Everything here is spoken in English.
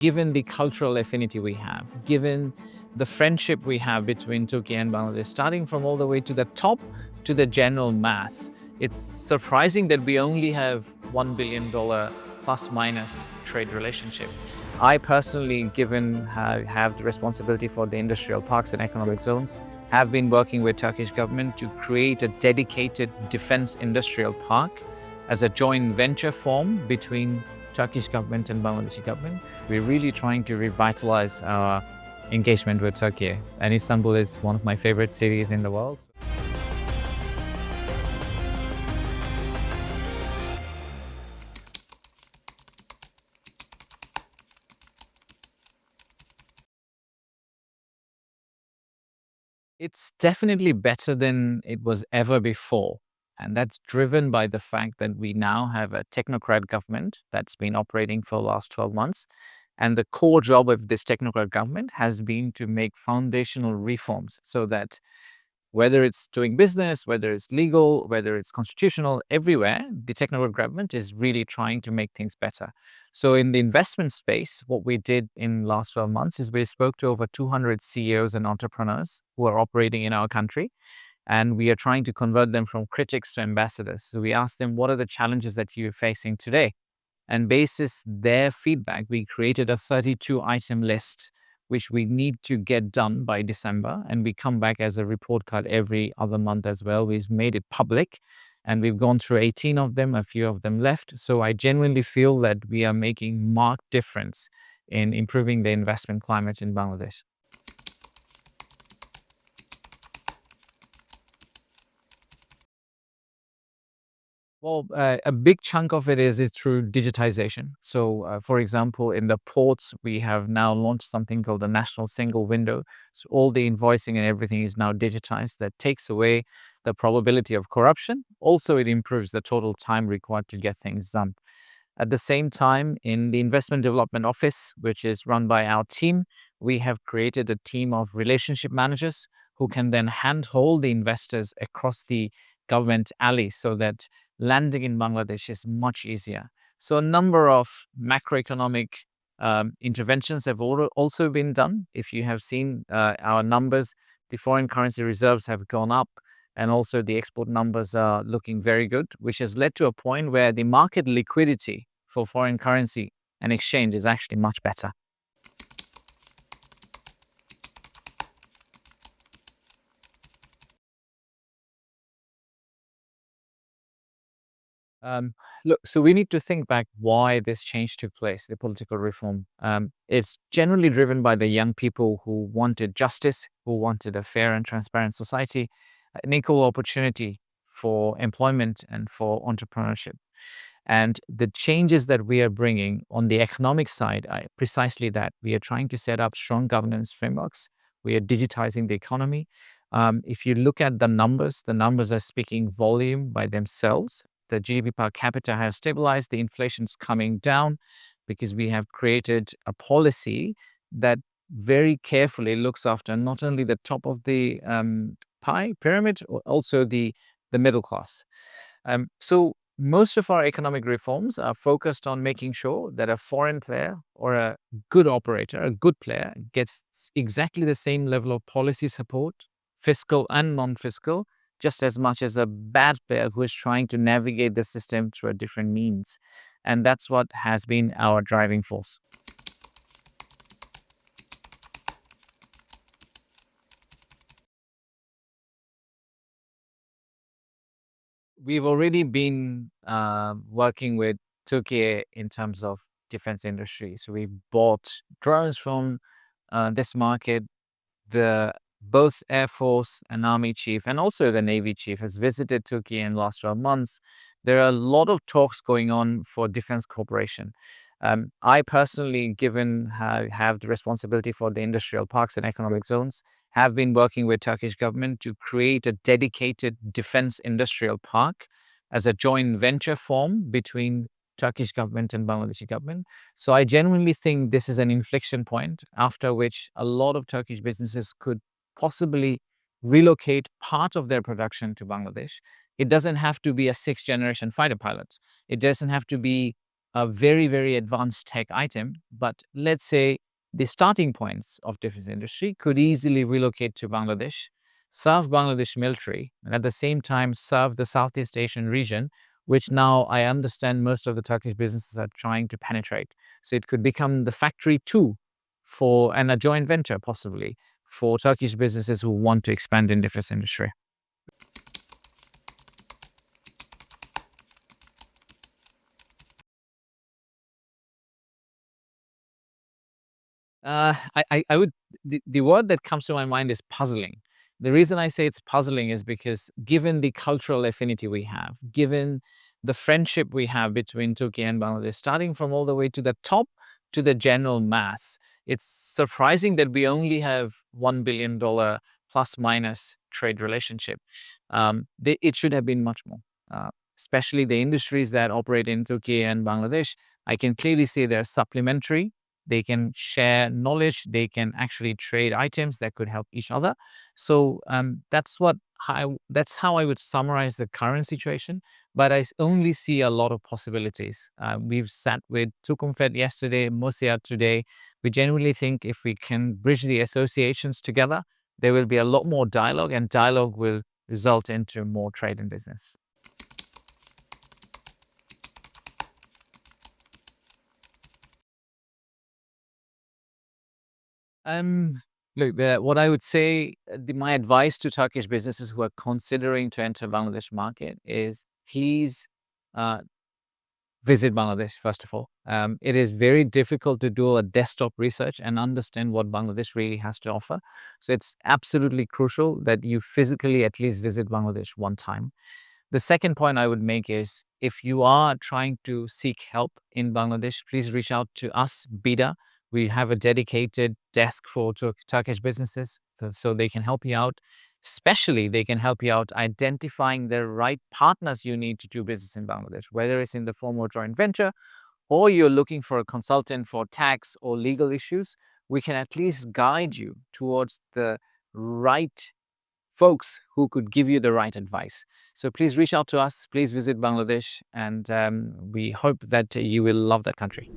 given the cultural affinity we have, given the friendship we have between Turkey and Bangladesh, starting from all the way to the top to the general mass, it's surprising that we only have $1 billion plus minus trade relationship. I personally, given have the responsibility for the industrial parks and economic zones, have been working with Turkish government to create a dedicated defense industrial park as a joint venture form between Turkish government and Bangladeshi government. We're really trying to revitalize our engagement with Turkey, and Istanbul is one of my favorite cities in the world. It's definitely better than it was ever before. And that's driven by the fact that we now have a technocrat government that's been operating for the last 12 months. And the core job of this technocrat government has been to make foundational reforms so that whether it's doing business, whether it's legal, whether it's constitutional, everywhere, the technical government is really trying to make things better. So in the investment space, what we did in last 12 months is we spoke to over 200 CEOs and entrepreneurs who are operating in our country. And we are trying to convert them from critics to ambassadors. So we asked them, what are the challenges that you're facing today? And basis their feedback, we created a 32 item list which we need to get done by December. And we come back as a report card every other month as well. We've made it public and we've gone through 18 of them, a few of them left. So I genuinely feel that we are making marked difference in improving the investment climate in Bangladesh. Well, a big chunk of it is through digitization. So, for example, in the ports, we have now launched something called the National Single Window. So all the invoicing and everything is now digitized. That takes away the probability of corruption. Also, it improves the total time required to get things done. At the same time, in the Investment Development Office, which is run by our team, we have created a team of relationship managers who can then handhold the investors across the government alley so that landing in Bangladesh is much easier. So a number of macroeconomic interventions have also been done. If you have seen our numbers, the foreign currency reserves have gone up and also the export numbers are looking very good, which has led to a point where the market liquidity for foreign currency and exchange is actually much better. Um, Look, so we need to think back why this change took place, the political reform. It's generally driven by the young people who wanted justice, who wanted a fair and transparent society, an equal opportunity for employment and for entrepreneurship. And the changes that we are bringing on the economic side are precisely that. We are trying to set up strong governance frameworks. We are digitizing the economy. If you look at the numbers are speaking volume by themselves. The GDP per capita has stabilized. The inflation's coming down because we have created a policy that very carefully looks after not only the top of the pie pyramid, or also the middle class. So most of our economic reforms are focused on making sure that a foreign player or a good operator, a good player, gets exactly the same level of policy support, fiscal and non-fiscal, just as much as a bad player who is trying to navigate the system through a different means. And that's what has been our driving force. We've already been working with Turkey in terms of defense industry. So we've bought drones from this market. The both Air Force and Army chief and also the Navy chief has visited Turkey in the last 12 months. There are a lot of talks going on for defense cooperation. I personally, given have the responsibility for the industrial parks and economic zones, have been working with Turkish government to create a dedicated defense industrial park as a joint venture form between Turkish government and Bangladeshi government. So I genuinely think this is an inflection point after which a lot of Turkish businesses could possibly relocate part of their production to Bangladesh. It doesn't have to be a sixth generation fighter pilot. It doesn't have to be a very, very advanced tech item, but let's say the starting points of defense industry could easily relocate to Bangladesh, serve Bangladesh military, and at the same time serve the Southeast Asian region, which now I understand most of the Turkish businesses are trying to penetrate. So it could become the factory too for, and a joint venture possibly, for Turkish businesses who want to expand in defense industry. I would, the word that comes to my mind is puzzling. The reason I say it's puzzling is because given the cultural affinity we have, given the friendship we have between Turkey and Bangladesh, starting from all the way to the top to the general mass, it's surprising that we only have $1 billion plus minus trade relationship. It should have been much more, especially the industries that operate in Turkey and Bangladesh. I can clearly see they're supplementary. They can share knowledge. They can actually trade items that could help each other. So that's how I would summarize the current situation. But only see a lot of possibilities. We've sat with Tukumfed yesterday, Mosia today. We genuinely think if we can bridge the associations together, there will be a lot more dialogue, and dialogue will result into more trade and business. Um, Look, what I would say, my advice to Turkish businesses who are considering to enter Bangladesh market is please uh, visit Bangladesh first of all. It is very difficult to do a desktop research and understand what Bangladesh really has to offer. So it's absolutely crucial that you physically at least visit Bangladesh one time. The second point I would make is if you are trying to seek help in Bangladesh, please reach out to us, BIDA. We have a dedicated desk for Turkish businesses so they can help you out. Especially, they can help you out identifying the right partners you need to do business in Bangladesh, whether it's in the form of joint venture or you're looking for a consultant for tax or legal issues. We can at least guide you towards the right folks who could give you the right advice. So please reach out to us. Please visit Bangladesh, and we hope that you will love that country.